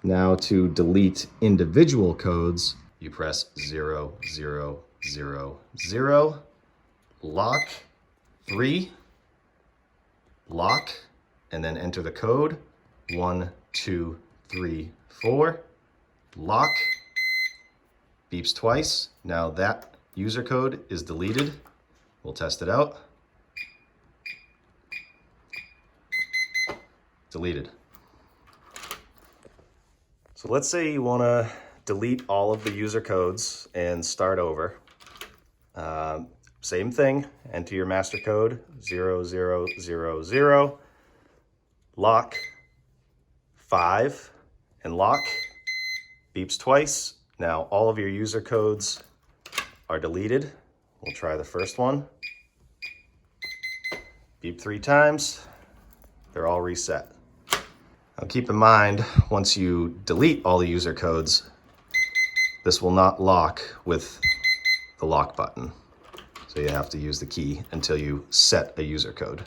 Now to delete individual codes, you press 0, 0, 0, 0, lock, 3, lock, and then enter the code, 1, 2, 3, 4, lock, beeps twice. Now that user code is deleted. We'll test it out. Deleted. So let's say you want to delete all of the user codes and start over. Same thing, enter your master code, 0, 0, 0, 0, lock, 5, and lock, beeps twice. Now all of your user codes are deleted. We'll try the first one. Beep 3 times, they're all reset. Now keep in mind, once you delete all the user codes, this will not lock with the lock button. So you have to use the key until you set a user code.